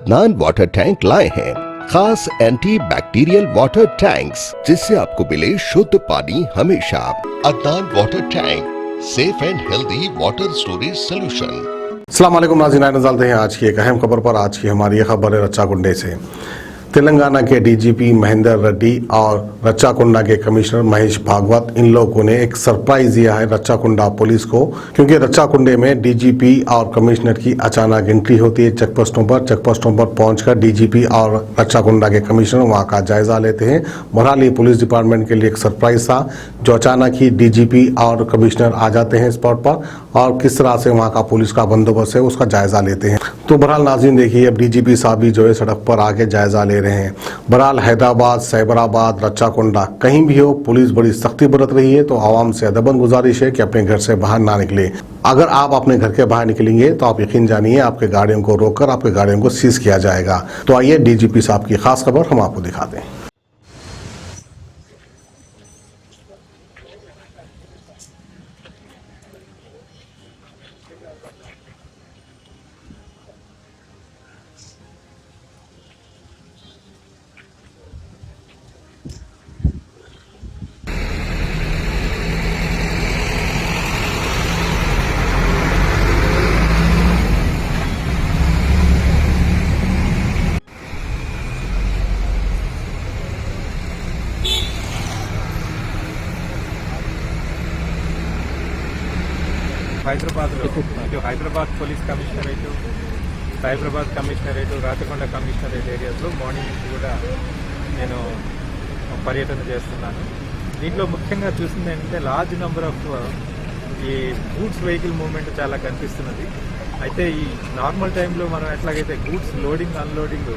Adnan water tank लाए हैं खास एंटी बैक्टीरियल वाटर टैंक्स, जिससे आपको मिले शुद्ध पानी हमेशा। Adnan water tank, safe and healthy water storage solution. अस्सलाम वालेकुम नाज़रीन, नज़र हैं आज की एक अहम खबर पर। आज की हमारी यह खबर है रच्चाकुंडे से। तेलंगाना के डीजीपी महेंद्र रेड्डी और रच्चाकुंडा के कमिश्नर महेश भागवत, इन लोगों ने एक सरप्राइज दिया है रच्चाकुंडा पुलिस को, क्योंकि रच्चाकुंडे में डीजीपी और कमिश्नर की अचानक एंट्री होती है चेकपोस्टों पर पहुंचकर डीजीपी और रच्चाकुंडा के कमिश्नर वहां का जायजा लेते हैं। बहरहाल ये पुलिस डिपार्टमेंट के लिए एक सरप्राइज था, जो अचानक ही डीजीपी और कमिश्नर आ जाते हैं स्पॉट पर और किस तरह से वहां का पुलिस का बंदोबस्त है उसका जायजा लेते हैं। तो बहरहाल नाज़रीन देखिए, अब डीजीपी साहब भी जो है सड़क पर आके जायजा ले रहे हैं। बहरहाल हैदराबाद, साइबराबाद, रच्चाकुंडा कहीं भी हो, पुलिस बड़ी सख्ती बरत रही है। तो आवाम से अदबन गुजारिश है कि अपने घर से बाहर ना निकले। अगर आप अपने घर के बाहर निकलेंगे तो आप यकीन जानिए आपके गाड़ियों को रोककर आपके गाड़ियों को सीज किया जाएगा। तो आइए डीजीपी साहब की खास खबर हम आपको दिखाते हैं। Hyderabad police commissionerate, Cyberabad commissionerate, Rachakonda commissionerate ఏరియాస్లో మార్నింగ్ నుంచి కూడా నేను పర్యటన చేస్తున్నాను. దీంట్లో ముఖ్యంగా చూసింది ఏంటంటే లార్జ్ నెంబర్ ఆఫ్ ఈ గూడ్స్ వెహికల్ మూవ్మెంట్ చాలా కనిపిస్తున్నది. అయితే ఈ నార్మల్ టైంలో మనం ఎట్లాగైతే గూడ్స్ లోడింగ్ అన్లోడింగ్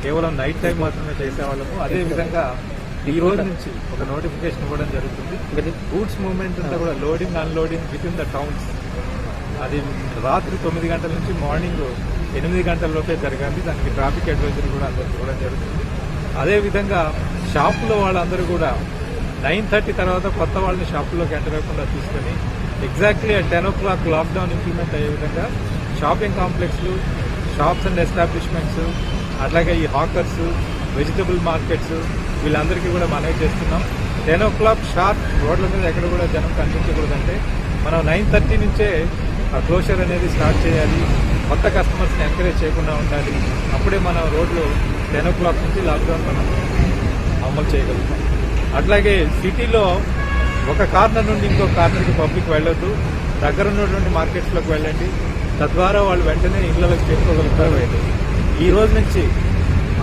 కేవలం నైట్ టైం మాత్రమే చేసేవాళ్ళము, అదేవిధంగా ఈ రోజు నుంచి ఒక నోటిఫికేషన్ ఇవ్వడం జరుగుతుంది. గూడ్స్ మూవ్మెంట్ అంతా కూడా loading unloading with in the towns, అది రాత్రి 9 గంటల నుంచి మార్నింగ్ 8 గంటల లోపే జరగాలి. దానికి ట్రాఫిక్ అడ్వైజరీ కూడా అందరికి ఇవ్వడం జరుగుతుంది. అదేవిధంగా షాపులో వాళ్ళందరూ కూడా 9:30 తర్వాత కొత్త వాళ్ళని షాపుల్లోకి ఎంటర్ అవ్వకుండా చూసుకొని ఎగ్జాక్ట్లీ 10 o'clock లాక్డౌన్ ఇంప్లిమెంట్ అయ్యే విధంగా షాపింగ్ కాంప్లెక్స్లు, షాప్స్ అండ్ ఎస్టాబ్లిష్మెంట్స్, అట్లాగే ఈ హాకర్స్, వెజిటబుల్ మార్కెట్స్ వీళ్ళందరికీ కూడా మనవి చేస్తున్నాం. 10 o'clock షార్ప్ రోడ్ల మీద ఎక్కడ కూడా జనం కనిపించకూడదంటే మనం 9:30 నుంచే క్లోజర్ అనేది స్టార్ట్ చేయాలి. కొత్త కస్టమర్స్ని ఎంకరేజ్ చేయకుండా ఉండాలి. అప్పుడే మనం రోడ్లు 10 o'clock నుంచి లాక్డౌన్ మనం అమలు చేయగలుగుతాం. అట్లాగే సిటీలో ఒక కార్నర్ నుండి ఇంకో కార్నర్కి పబ్లిక్ వెళ్ళొద్దు. దగ్గర ఉన్నటువంటి మార్కెట్స్లోకి వెళ్ళండి. తద్వారా వాళ్ళు వెంటనే ఇళ్లలోకి చేరుకోగలుగుతారు. ఈ రోజు నుంచి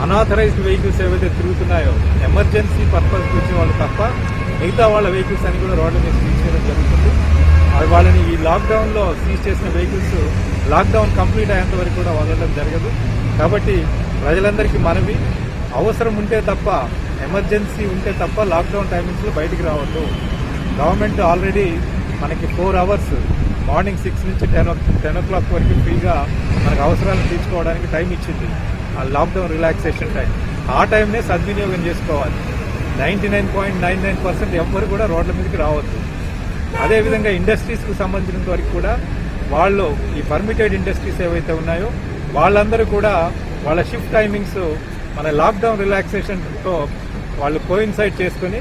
అనాథరైజ్డ్ వెహికల్స్ ఏవైతే తిరుగుతున్నాయో ఎమర్జెన్సీ పర్పస్ వచ్చే వాళ్ళు తప్ప మిగతా వాళ్ళ వెహికల్స్ అని కూడా రోడ్ల మీద సీజ్ చేయడం జరుగుతుంది. వాళ్ళని ఈ లాక్డౌన్లో సీజ్ చేసిన వెహికల్స్ లాక్డౌన్ కంప్లీట్ అయ్యేంత వరకు కూడా వదలడం జరగదు. కాబట్టి ప్రజలందరికీ మనవి, అవసరం ఉంటే తప్ప, ఎమర్జెన్సీ ఉంటే తప్ప లాక్డౌన్ టైమింగ్స్లో బయటికి రావద్దు. గవర్నమెంట్ ఆల్రెడీ మనకి 4 hours మార్నింగ్ 6 నుంచి 10 o'clock వరకు ఫ్రీగా మనకు అవసరాలను తీర్చుకోవడానికి టైం ఇచ్చింది. ఆ లాక్డౌన్ రిలాక్సేషన్ టైం, ఆ టైంనే సద్వినియోగం చేసుకోవాలి. 99.99% ఎవ్వరు కూడా రోడ్ల మీదకి రావద్దు. అదేవిధంగా ఇండస్ట్రీస్కి సంబంధించినంత వరకు కూడా వాళ్ళు ఈ పర్మిటెడ్ ఇండస్ట్రీస్ ఏవైతే ఉన్నాయో వాళ్ళందరూ కూడా వాళ్ళ షిఫ్ట్ టైమింగ్స్ మన లాక్డౌన్ రిలాక్సేషన్తో వాళ్ళు కోయిన్సైడ్ చేసుకుని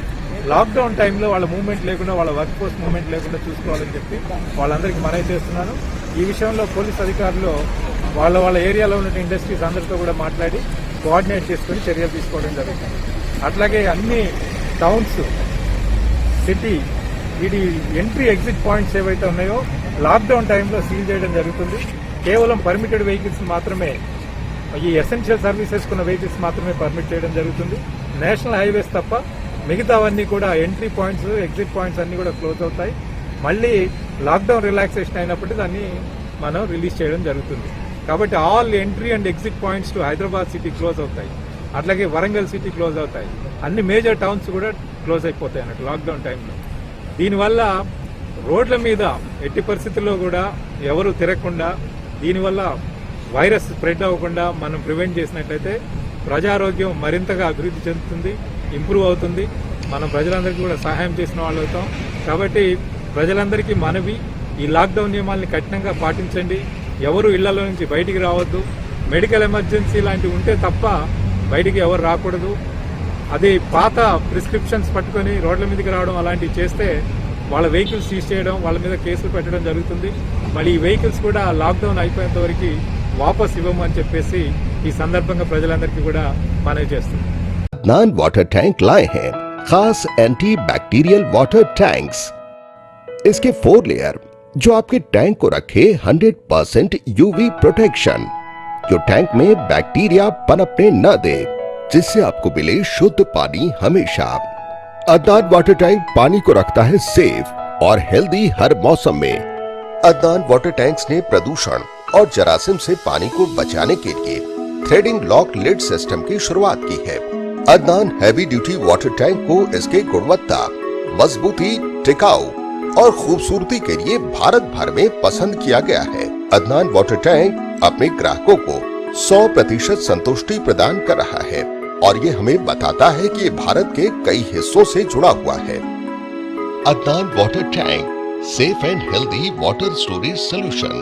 లాక్డౌన్ టైంలో వాళ్ళ మూవ్మెంట్ లేకుండా, వాళ్ళ వర్క్ ఫోర్స్ మూవ్మెంట్ లేకుండా చూసుకోవాలని చెప్పి వాళ్ళందరికీ మనవి చేస్తున్నాను. ఈ విషయంలో పోలీస్ అధికారులు వాళ్ళ ఏరియాలో ఉన్న ఇండస్ట్రీస్ అందరితో కూడా మాట్లాడి కోఆర్డినేట్ చేసుకుని చర్యలు తీసుకోవడం జరుగుతుంది. అట్లాగే అన్ని టౌన్స్, సిటీ వీటి ఎంట్రీ ఎగ్జిట్ పాయింట్స్ ఏవైతే ఉన్నాయో లాక్డౌన్ టైంలో సీల్ చేయడం జరుగుతుంది. కేవలం పర్మిటెడ్ వెహికల్స్ మాత్రమే, ఈ ఎసెన్షియల్ సర్వీసెస్ ఉన్న వెహికల్స్ మాత్రమే పర్మిట్ చేయడం జరుగుతుంది. నేషనల్ హైవేస్ తప్ప మిగతావన్నీ కూడా ఎంట్రీ పాయింట్స్, ఎగ్జిట్ పాయింట్స్ అన్నీ కూడా క్లోజ్ అవుతాయి. మళ్ళీ లాక్డౌన్ రిలాక్సేషన్ అయినప్పుడు దాన్ని మనం రిలీజ్ చేయడం జరుగుతుంది. కాబట్టి all entry and exit points to Hyderabad city close అవుతాయి. అట్లాగే వరంగల్ సిటీ క్లోజ్ అవుతాయి. అన్ని మేజర్ టౌన్స్ కూడా క్లోజ్ అయిపోతాయి అన్నట్టు లాక్డౌన్ టైంలో. దీనివల్ల రోడ్ల మీద ఎట్టి పరిస్థితుల్లో కూడా ఎవరు తిరగకుండా, దీనివల్ల వైరస్ స్ప్రెడ్ అవ్వకుండా మనం ప్రివెంట్ చేసినట్లయితే ప్రజారోగ్యం మరింతగా అభివృద్ధి చెందుతుంది, ఇంప్రూవ్ అవుతుంది. మనం ప్రజలందరికీ కూడా సహాయం చేసిన వాళ్ళు అవుతాం. కాబట్టి ప్రజలందరికీ మనవి, ఈ లాక్డౌన్ నియమాల్ని కఠినంగా పాటించండి. ఎవరు ఇళ్లలో నుంచి బయటికి రావద్దు. మెడికల్ ఎమర్జెన్సీ లాంటివి ఉంటే తప్ప బయటికి ఎవరు రాకూడదు. అది పాత ప్రిస్క్రిప్షన్స్ పట్టుకొని రోడ్ల మీదకి రావడం అలాంటివి చేస్తే వాళ్ళ వెహికల్స్ సీజ్ చేయడం, వాళ్ళ మీద కేసులు పెట్టడం జరుగుతుంది. మళ్ళీ ఈ వెహికల్స్ కూడా లాక్డౌన్ అయిపోయేంత వరకు వాపస్ ఇవ్వమని చెప్పేసి ఈ సందర్భంగా ప్రజలందరికీ కూడా మనవి చేస్తుంది. अदनान वाटर टैंक लाए हैं खास एंटी बैक्टीरियल वाटर टैंक्स। इसके 4 लेयर जो आपके टैंक को रखे 100% यूवी प्रोटेक्शन, जो टैंक में बैक्टीरिया पनपने न दे, जिससे आपको मिले शुद्ध पानी हमेशा। अदनान वाटर टैंक पानी को रखता है सेफ और हेल्दी हर मौसम में। अदनान वाटर टैंक्स ने प्रदूषण और जरासीम से पानी को बचाने के लिए थ्रेडिंग लॉक लिड सिस्टम की शुरुआत की है। Adnan heavy duty water tank को इसके गुणवत्ता, मजबूती, टिकाऊ और खूबसूरती के लिए भारत भर में पसंद किया गया है। अदनान वाटर टैंक अपने ग्राहकों को 100% संतुष्टि प्रदान कर रहा है और ये हमें बताता है कि ये भारत के कई हिस्सों से जुड़ा हुआ है। Adnan water tank safe and healthy water storage solution.